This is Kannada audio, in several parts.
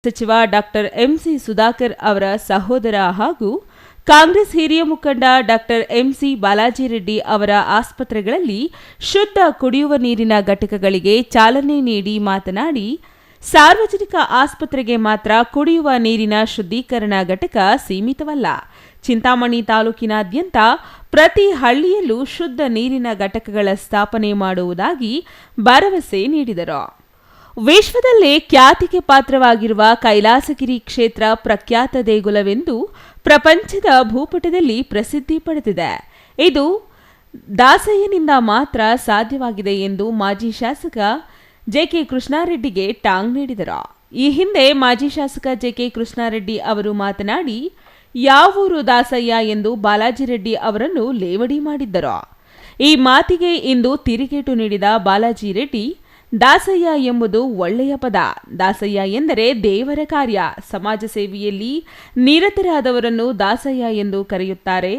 ಸಚಿವ ಡಾಕ್ಟರ್ ಎಂಸಿ ಸುಧಾಕರ್ ಅವರ ಸಹೋದರ ಹಾಗೂ ಕಾಂಗ್ರೆಸ್ ಹಿರಿಯ ಮುಖಂಡ ಡಾಕ್ಟರ್ ಎಂಸಿ ಬಾಲಾಜಿ ರೆಡ್ಡಿ ಅವರ ಆಸ್ಪತ್ರೆಗಳಲ್ಲಿ ಶುದ್ಧ ಕುಡಿಯುವ ನೀರಿನ ಘಟಕಗಳಿಗೆ ಚಾಲನೆ ನೀಡಿ ಮಾತನಾಡಿ, ಸಾರ್ವಜನಿಕ ಆಸ್ಪತ್ರೆಗೆ ಮಾತ್ರ ಕುಡಿಯುವ ನೀರಿನ ಶುದ್ಧೀಕರಣ ಘಟಕ ಸೀಮಿತವಲ್ಲ. ಚಿಂತಾಮಣಿ ತಾಲೂಕಿನಾದ್ಯಂತ ಪ್ರತಿ ಹಳ್ಳಿಯಲ್ಲೂ ಶುದ್ಧ ನೀರಿನ ಘಟಕಗಳ ಸ್ಥಾಪನೆ ಮಾಡುವುದಾಗಿ ಭರವಸೆ ನೀಡಿದರು. ವಿಶ್ವದಲ್ಲೇ ಖ್ಯಾತಿಗೆ ಪಾತ್ರವಾಗಿರುವ ಕೈಲಾಸಗಿರಿ ಕ್ಷೇತ್ರ ಪ್ರಖ್ಯಾತ ದೇಗುಲವೆಂದು ಪ್ರಪಂಚದ ಭೂಪಟದಲ್ಲಿ ಪ್ರಸಿದ್ಧಿ ಪಡೆದಿದೆ. ಇದು ದಾಸಯ್ಯನಿಂದ ಮಾತ್ರ ಸಾಧ್ಯವಾಗಿದೆ ಎಂದು ಮಾಜಿ ಶಾಸಕ ಜೆಕೆ ಕೃಷ್ಣಾರೆಡ್ಡಿಗೆ ಟಾಂಗ್ ನೀಡಿದರು. ಈ ಹಿಂದೆ ಮಾಜಿ ಶಾಸಕ ಜೆಕೆ ಕೃಷ್ಣಾರೆಡ್ಡಿ ಅವರು ಮಾತನಾಡಿ, ಯಾವೂರು ದಾಸಯ್ಯ ಎಂದು ಬಾಲಾಜಿ ರೆಡ್ಡಿ ಅವರನ್ನು ಲೇವಡಿ ಮಾಡಿದ್ದರು. ಈ ಮಾತಿಗೆ ಇಂದು ತಿರುಗೇಟು ನೀಡಿದ ಬಾಲಾಜಿ ರೆಡ್ಡಿ, ದಾಸಯ್ಯ ಎಂಬುದು ಒಳ್ಳೆಯ ಪದ. ದಾಸಯ್ಯ ಎಂದರೆ ದೇವರ ಕಾರ್ಯ. ಸಮಾಜ ಸೇವೆಯಲ್ಲಿ ನಿರತರಾದವರನ್ನು ದಾಸಯ್ಯ ಎಂದು ಕರೆಯುತ್ತಾರೆ.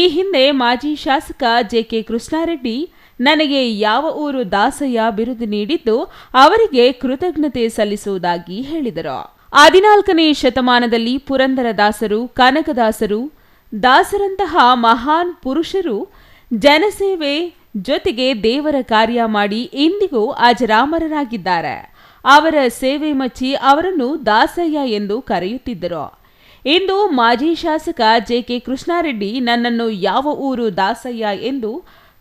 ಈ ಹಿಂದೆ ಮಾಜಿ ಶಾಸಕ ಜೆಕೆ ಕೃಷ್ಣಾರೆಡ್ಡಿ ನನಗೆ ಯಾವ ಊರು ದಾಸಯ್ಯ ಬಿರುದು ನೀಡಿದ್ದು ಅವರಿಗೆ ಕೃತಜ್ಞತೆ ಸಲ್ಲಿಸುವುದಾಗಿ ಹೇಳಿದರು. 14ನೇ ಶತಮಾನದಲ್ಲಿ ಪುರಂದರದಾಸರು, ಕನಕದಾಸರು, ದಾಸರಂತಹ ಮಹಾನ್ ಪುರುಷರು ಜನಸೇವೆ ಜೊತೆಗೆ ದೇವರ ಕಾರ್ಯ ಮಾಡಿ ಇಂದಿಗೂ ಅಜರಾಮರರಾಗಿದ್ದಾರೆ. ಅವರ ಸೇವೆ ಮೆಚ್ಚಿ ಅವರನ್ನು ದಾಸಯ್ಯ ಎಂದು ಕರೆಯುತ್ತಿದ್ದರು. ಇಂದು ಮಾಜಿ ಶಾಸಕ ಜೆಕೆ ಕೃಷ್ಣಾರೆಡ್ಡಿ ನನ್ನನ್ನು ಯಾವ ಊರು ದಾಸಯ್ಯ ಎಂದು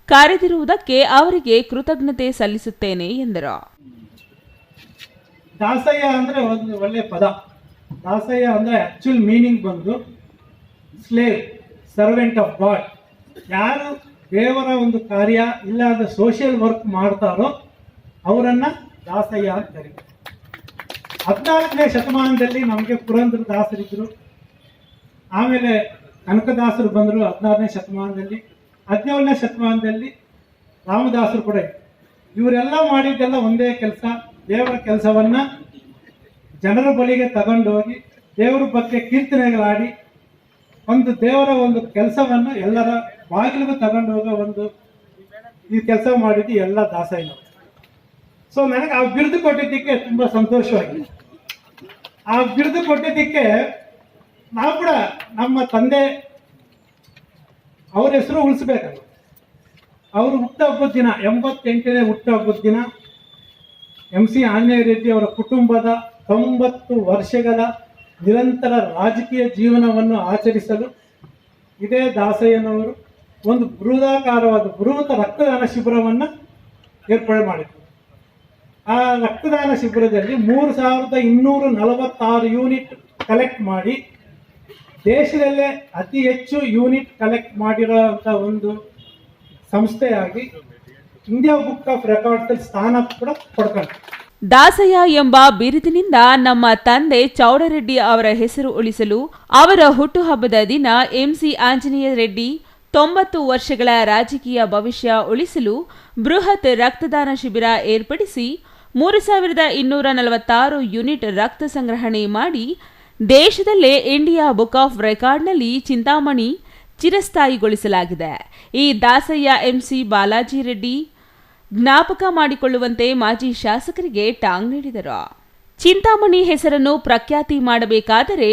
ಕರೆದಿರುವುದಕ್ಕೆ ಅವರಿಗೆ ಕೃತಜ್ಞತೆ ಸಲ್ಲಿಸುತ್ತೇನೆ ಎಂದರು. ದಾಸಯ್ಯ ಅಂದ್ರೆ ಒಂದು ಒಳ್ಳೆಯ ಪದ. ದಾಸಯ್ಯ ಅಂದ್ರೆ ಆಕ್ಚುಲ್ ಮೀನಿಂಗ್ ಬಂದು ಸ್ಲೇವ್, ಸರ್ವೆಂಟ್ ಆಫ್ ಗಾಡ್. ಯಾರು ದೇವರ ಒಂದು ಕಾರ್ಯ ಇಲ್ಲಾದ ಸೋಷಿಯಲ್ ವರ್ಕ್ ಮಾಡ್ತಾರೋ ಅವರನ್ನ ದಾಸಯ್ಯ ಅಂತ ಕರೀತಾರೆ. 14ನೇ ಶತಮಾನದಲ್ಲಿ ನಮಗೆ ಪುರಂದರ ದಾಸರಿದ್ರು, ಆಮೇಲೆ ಕನಕದಾಸರು ಬಂದರು 16ನೇ ಶತಮಾನದಲ್ಲಿ, 17ನೇ ಶತಮಾನದಲ್ಲಿ ರಾಮದಾಸರು ಕೂಡ ಇದ್ರು. ಇವರೆಲ್ಲ ಮಾಡಿದ್ದೆಲ್ಲ ಒಂದೇ ಕೆಲಸ, ದೇವರ ಕೆಲಸವನ್ನ ಜನರ ಬಳಿಗೆ ತಗೊಂಡೋಗಿ ದೇವರ ಬಗ್ಗೆ ಕೀರ್ತನೆಗಳಾಡಿ ಒಂದು ದೇವರ ಒಂದು ಕೆಲಸವನ್ನು ಎಲ್ಲರ ಬಾಗಿಲಿಗೂ ತಗೊಂಡು ಹೋಗೋ ಒಂದು ಈ ಕೆಲಸ ಮಾಡಿದ್ದು ಎಲ್ಲ ದಾಸಯ್ಯ. ಸೊ ನನಗೆ ಆ ಬಿರುದು ಕೊಟ್ಟಿದ್ದಕ್ಕೆ ತುಂಬಾ ಸಂತೋಷವಾಗಿದೆ. ಆ ಬಿರುದು ಕೊಟ್ಟಿದ್ದಕ್ಕೆ ನಾವು ಕೂಡ ನಮ್ಮ ತಂದೆ ಅವ್ರ ಹೆಸರು ಉಳಿಸ್ಬೇಕಲ್ಲ. ಅವರು ಹುಟ್ಟುಹಬ್ಬದ ದಿನ 88ನೇ ಹುಟ್ಟುಹಬ್ಬದ ದಿನ ಎಂಸಿ ಆಂಜನೇಯ ರೆಡ್ಡಿ ಅವರ ಕುಟುಂಬದ 90 ವರ್ಷಗಳ ನಿರಂತರ ರಾಜಕೀಯ ಜೀವನವನ್ನು ಆಚರಿಸಲು ಇದೇ ದಾಸಯ್ಯನವರು ಒಂದು ಬೃಹತ್ ರಕ್ತದಾನ ಶಿಬಿರವನ್ನು ಏರ್ಪಾಡು ಮಾಡಿದರು. ಆ ರಕ್ತದಾನ ಶಿಬಿರದಲ್ಲಿ 3246 ಯೂನಿಟ್ ಕಲೆಕ್ಟ್ ಮಾಡಿ ದೇಶದಲ್ಲೇ ಅತಿ ಹೆಚ್ಚು ಯೂನಿಟ್ ಕಲೆಕ್ಟ್ ಮಾಡಿರೋಂಥ ಒಂದು ಸಂಸ್ಥೆಯಾಗಿ ಇಂಡಿಯಾ ಬುಕ್ ಆಫ್ ರೆಕಾರ್ಡ್ಸ್ ಸ್ಥಾನ ಕೂಡ ಪಡ್ಕೊಂಡು. ದಾಸಯ್ಯ ಎಂಬ ಬಿರುದಿನಿಂದ ನಮ್ಮ ತಂದೆ ಚೌಡರೆಡ್ಡಿ ಅವರ ಹೆಸರು ಉಳಿಸಲು ಅವರ ಹುಟ್ಟುಹಬ್ಬದ ದಿನ ಎಂಸಿ ಆಂಜನೇಯ ರೆಡ್ಡಿ 90 ವರ್ಷಗಳ ರಾಜಕೀಯ ಭವಿಷ್ಯ ಉಳಿಸಲು ಬೃಹತ್ ರಕ್ತದಾನ ಶಿಬಿರ ಏರ್ಪಡಿಸಿ 3246 ಯೂನಿಟ್ ರಕ್ತ ಸಂಗ್ರಹಣೆ ಮಾಡಿ ದೇಶದಲ್ಲೇ ಇಂಡಿಯಾ ಬುಕ್ ಆಫ್ ರೆಕಾರ್ಡ್ನಲ್ಲಿ ಚಿಂತಾಮಣಿ ಚಿರಸ್ಥಾಯಿಗೊಳಿಸಲಾಗಿದೆ. ಈ ದಾಸಯ್ಯ ಎಂಸಿ ಬಾಲಾಜಿ ರೆಡ್ಡಿ ಜ್ಞಾಪಕ ಮಾಡಿಕೊಳ್ಳುವಂತೆ ಮಾಜಿ ಶಾಸಕರಿಗೆ ಟಾಂಗ್ ನೀಡಿದರು. ಚಿಂತಾಮಣಿ ಹೆಸರನ್ನು ಪ್ರಖ್ಯಾತಿ ಮಾಡಬೇಕಾದರೆ,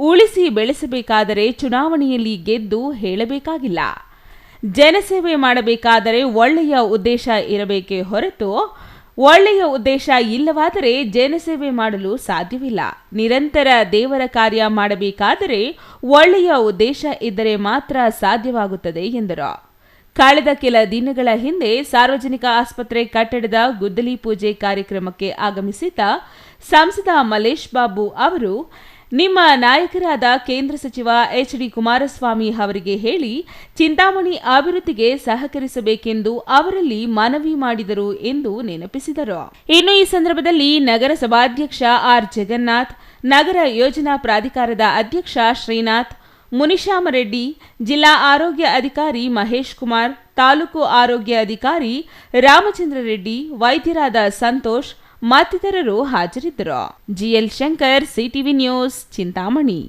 ಉಳಿಸಿ ಬೆಳೆಸಬೇಕಾದರೆ ಚುನಾವಣೆಯಲ್ಲಿ ಗೆದ್ದು ಹೇಳಬೇಕಾಗಿಲ್ಲ. ಜನಸೇವೆ ಮಾಡಬೇಕಾದರೆ ಒಳ್ಳೆಯ ಉದ್ದೇಶ ಇರಬೇಕೇ ಹೊರತು ಒಳ್ಳೆಯ ಉದ್ದೇಶ ಇಲ್ಲವಾದರೆ ಜನಸೇವೆ ಮಾಡಲು ಸಾಧ್ಯವಿಲ್ಲ. ನಿರಂತರ ದೇವರ ಕಾರ್ಯ ಮಾಡಬೇಕಾದರೆ ಒಳ್ಳೆಯ ಉದ್ದೇಶ ಇದ್ದರೆ ಮಾತ್ರ ಸಾಧ್ಯವಾಗುತ್ತದೆ ಎಂದರು. ಕಳೆದ ಕೆಲ ದಿನಗಳ ಹಿಂದೆ ಸಾರ್ವಜನಿಕ ಆಸ್ಪತ್ರೆ ಕಟ್ಟಡದ ಗುದ್ದಲಿ ಪೂಜೆ ಕಾರ್ಯಕ್ರಮಕ್ಕೆ ಆಗಮಿಸಿದ್ದ ಸಂಸದ ಮಲ್ಲೇಶ್ ಬಾಬು ಅವರು ನಿಮ್ಮ ನಾಯಕರಾದ ಕೇಂದ್ರ ಸಚಿವ ಎಚ್.ಡಿ. ಕುಮಾರಸ್ವಾಮಿ ಅವರಿಗೆ ಹೇಳಿ ಚಿಂತಾಮಣಿ ಅಭಿವೃದ್ಧಿಗೆ ಸಹಕರಿಸಬೇಕೆಂದು ಅವರಲ್ಲಿ ಮನವಿ ಮಾಡಿದರು ಎಂದು ನೆನಪಿಸಿದರು. ಇನ್ನು ಈ ಸಂದರ್ಭದಲ್ಲಿ ನಗರಸಭಾಧ್ಯಕ್ಷ ಆರ್ ಜಗನ್ನಾಥ್, ನಗರ ಯೋಜನಾ ಪ್ರಾಧಿಕಾರದ ಅಧ್ಯಕ್ಷ ಶ್ರೀನಾಥ್, ಮುನಿಶಾಮರೆಡ್ಡಿ, ಜಿಲ್ಲಾ ಆರೋಗ್ಯ ಅಧಿಕಾರಿ ಮಹೇಶ್ ಕುಮಾರ್, ತಾಲೂಕು ಆರೋಗ್ಯ ಅಧಿಕಾರಿ ರಾಮಚಂದ್ರ ರೆಡ್ಡಿ, ವೈದ್ಯರಾದ ಸಂತೋಷ್ ಮತ್ತಿತರರು ಹಾಜರಿದ್ದರು. GL Shankar, CTV news, Chintamani.